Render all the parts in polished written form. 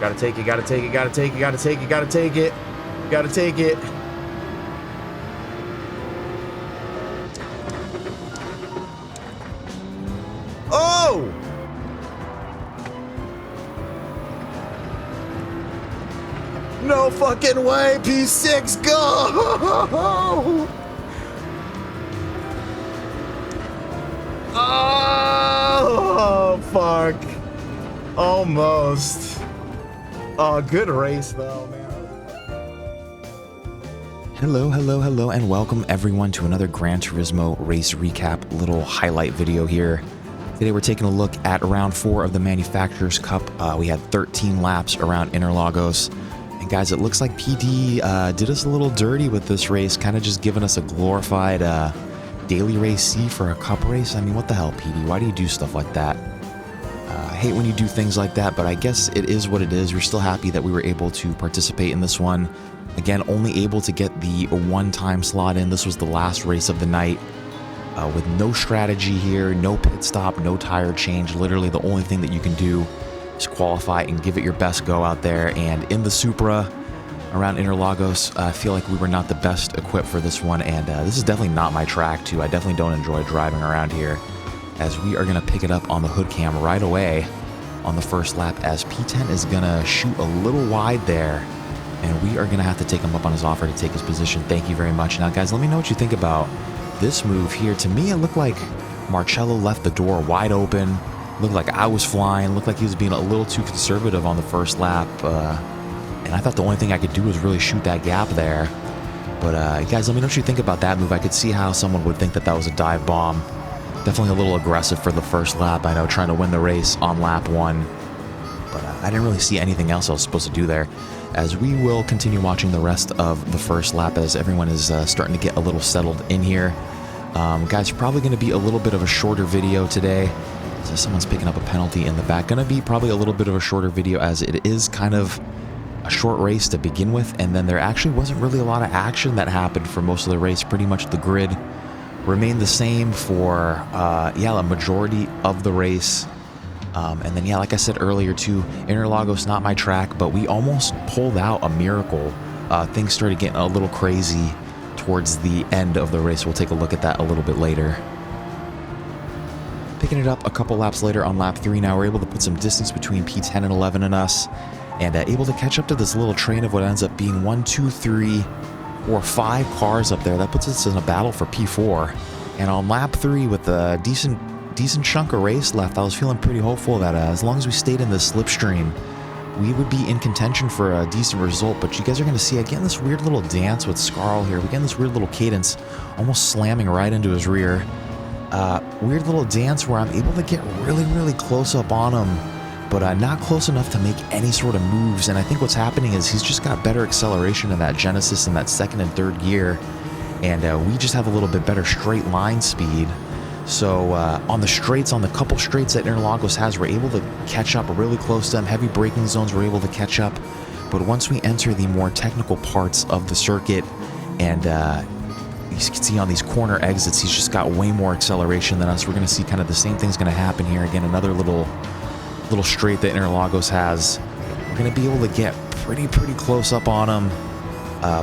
Gotta take it, gotta take it, gotta take it, gotta take it, gotta take it. Gotta take it. Oh! No fucking way, P6, go! Oh, fuck. Almost. Oh, good race, though, man. Hello, and welcome everyone to another Gran Turismo race recap little highlight video here. Today we're taking a look at round 4 of the Manufacturers Cup. We had 13 laps around Interlagos. And guys, it looks like PD did us a little dirty with this race, kind of just giving us a glorified daily race C for a cup race. I mean, what the hell, PD? Why do you do stuff like that? I hate when you do things like that, but I guess it is what it is. We're still happy that we were able to participate in this one. Again, only able to get the one-time slot in. This was the last race of the night. With no strategy here, no pit stop, no tire change. Literally the only thing that you can do is qualify and give it your best go out there. And in the Supra around Interlagos, I feel like we were not the best equipped for this one. And this is definitely not my track too. I definitely don't enjoy driving around here, as we are going to pick it up on the hood cam right away on the first lap, as P10 is going to shoot a little wide there. And we are going to have to take him up on his offer to take his position. Thank you very much. Now, guys, let me know what you think about this move here. To me, it looked like Marcello left the door wide open. Looked like I was flying. Looked like he was being a little too conservative on the first lap. And I thought the only thing I could do was really shoot that gap there. But, guys, let me know what you think about that move. I could see how someone would think that that was a dive bomb. Definitely a little aggressive for the first lap. I know, trying to win the race on lap 1. But I didn't really see anything else I was supposed to do there, as we will continue watching the rest of the first lap as everyone is starting to get a little settled in here. Guys, probably going to be a little bit of a shorter video today. So someone's picking up a penalty in the back. Going to be probably a little bit of a shorter video, as it is kind of a short race to begin with, and then there actually wasn't really a lot of action that happened for most of the race. Pretty much the grid remained the same for a majority of the race. And then, yeah, like I said earlier too, Interlagos, not my track, but we almost pulled out a miracle. Things started getting a little crazy towards the end of the race. We'll take a look at that a little bit later. Picking it up a couple laps later on lap 3 now, we're able to put some distance between P10 and 11 and us, and able to catch up to this little train of what ends up being 1, 2, 3, 4, 5 cars up there. That puts us in a battle for P4. And on lap 3, with a decent chunk of race left, I was feeling pretty hopeful that as long as we stayed in this slipstream, we would be in contention for a decent result. But you guys are going to see again this weird little dance with Scarl here. We get this weird little cadence, almost slamming right into his rear. Weird little dance where I'm able to get really close up on him, but not close enough to make any sort of moves. And I think what's happening is he's just got better acceleration in that Genesis in that second and third gear, and we just have a little bit better straight line speed. So on the straights, on the couple straights that Interlagos has, we're able to catch up really close to them. Heavy braking zones, we're able to catch up. But once we enter the more technical parts of the circuit, and you can see on these corner exits, he's just got way more acceleration than us. We're going to see kind of the same thing's going to happen here. Again, another little straight that Interlagos has. We're going to be able to get pretty close up on him.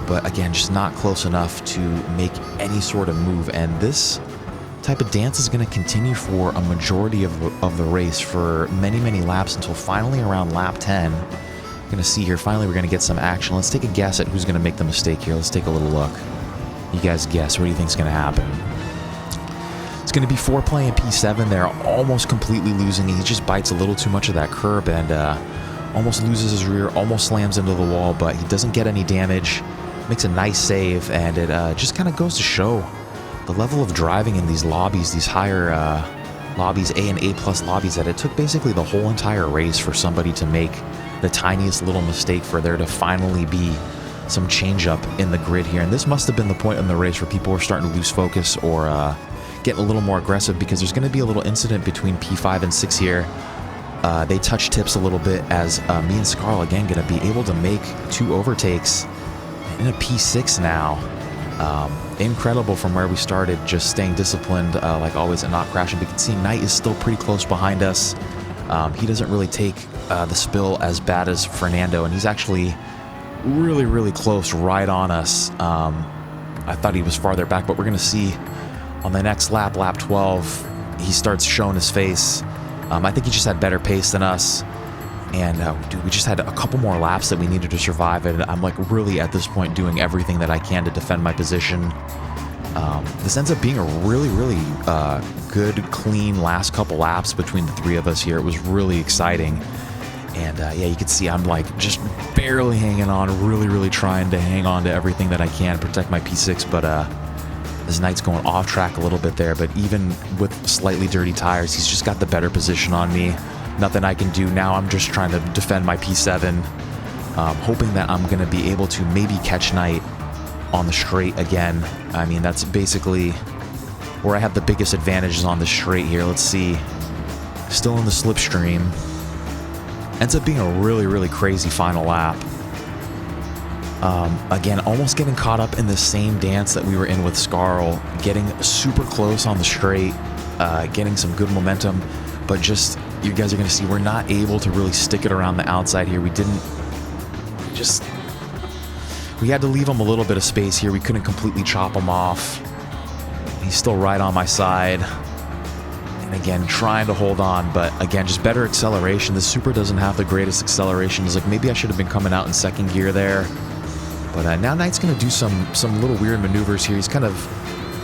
But again, just not close enough to make any sort of move. And this type of dance is going to continue for a majority of the race for many laps, until finally around lap 10. We're going to see here, finally we're going to get some action. Let's take a guess at who's going to make the mistake here. Let's take a little look. You guys guess, what do you think is going to happen? It's going to be 4Play and P7. They're almost completely losing. He just bites a little too much of that curb and almost loses his rear, almost slams into the wall, but he doesn't get any damage. Makes a nice save, and it just kind of goes to show the level of driving in these lobbies, these higher lobbies, A and A plus lobbies, that it took basically the whole entire race for somebody to make the tiniest little mistake for there to finally be some change up in the grid here. And this must have been the point in the race where people were starting to lose focus or get a little more aggressive, because there's going to be a little incident between P5 and 6 here. They touch tips a little bit, as me and Scarl again going to be able to make 2 overtakes in a P6 now. Incredible from where we started, just staying disciplined like always and not crashing. But you can see Knight is still pretty close behind us. He doesn't really take the spill as bad as Fernando, and he's actually really, really close right on us. I thought he was farther back, but we're going to see on the next lap, lap 12, he starts showing his face. I think he just had better pace than us. And dude, we just had a couple more laps that we needed to survive, and I'm like really at this point doing everything that I can to defend my position. This ends up being a really, really good, clean last couple laps between the three of us here. It was really exciting. And yeah, you can see I'm like just barely hanging on, really, really trying to hang on to everything that I can, protect my P6, but this Knight's going off track a little bit there, but even with slightly dirty tires, he's just got the better position on me. Nothing I can do now. I'm just trying to defend my P7, hoping that I'm going to be able to maybe catch Knight on the straight again. I mean, that's basically where I have the biggest advantages on the straight here. Let's see. Still in the slipstream. Ends up being a really, really crazy final lap. Again, almost getting caught up in the same dance that we were in with Scarl, getting super close on the straight, getting some good momentum, but just, you guys are going to see, we're not able to really stick it around the outside here. We had to leave him a little bit of space here. We couldn't completely chop him off. He's still right on my side. And again, trying to hold on, but again, just better acceleration. The Super doesn't have the greatest acceleration. It's like maybe I should have been coming out in second gear there. But now Knight's going to do some little weird maneuvers here. He's kind of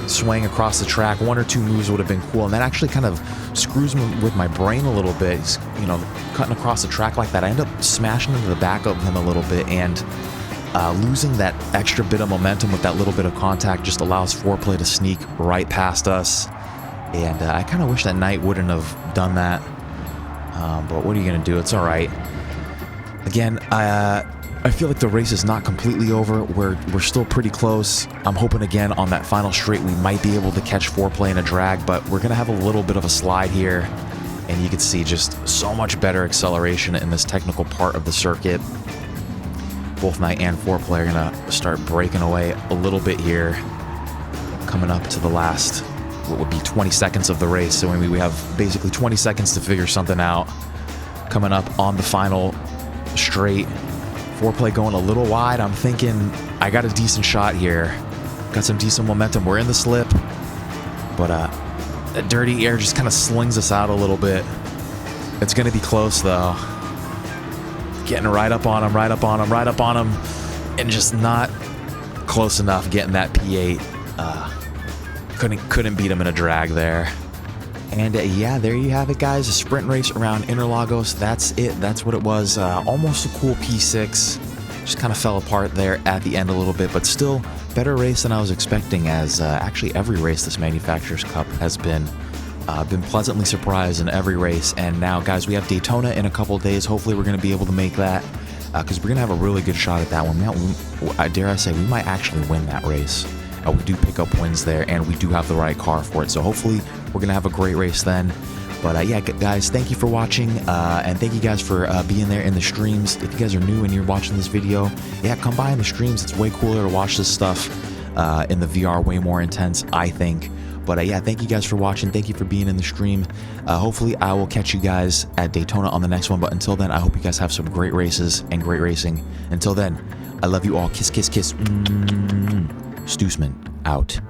swaying across the track. One or two moves would have been cool, and that actually kind of screws me with my brain a little bit. He's, you know, cutting across the track like that. I end up smashing into the back of him a little bit, and losing that extra bit of momentum with that little bit of contact just allows Foreplay to sneak right past us. And I kind of wish that Knight wouldn't have done that. But what are you going to do? It's all right. Again, I feel like the race is not completely over. We're still pretty close. I'm hoping again on that final straight we might be able to catch Foreplay in a drag, but we're going to have a little bit of a slide here. And you can see just so much better acceleration in this technical part of the circuit. Both Knight and Foreplay are going to start breaking away a little bit here. Coming up to the last, what would be 20 seconds of the race. So we have basically 20 seconds to figure something out. Coming up on the final straight. Foreplay going a little wide. I'm thinking I got a decent shot here. Got some decent momentum. We're in the slip. But that dirty air just kind of slings us out a little bit. It's going to be close though. Getting right up on him, right up on him, right up on him. And just not close enough getting that P8. Couldn't beat him in a drag there. And yeah, there you have it, guys. A sprint race around Interlagos. That's it. That's what it was. Almost a cool P6. Just kind of fell apart there at the end a little bit, but still better race than I was expecting, as actually every race this Manufacturers Cup has been pleasantly surprised in every race. And now, guys, we have Daytona in a couple of days. Hopefully we're going to be able to make that, because we're going to have a really good shot at that one. Dare I say, we might actually win that race. We do pick up wins there, and we do have the right car for it. So hopefully we're going to have a great race then. But yeah, guys, thank you for watching, and thank you guys for being there in the streams. If you guys are new and you're watching this video, yeah, come by in the streams. It's way cooler to watch this stuff in the VR, way more intense, I think. But yeah, thank you guys for watching. Thank you for being in the stream. Hopefully I will catch you guys at Daytona on the next one. But until then, I hope you guys have some great races and great racing. Until then, I love you all. Kiss, kiss, kiss. Stoosman out.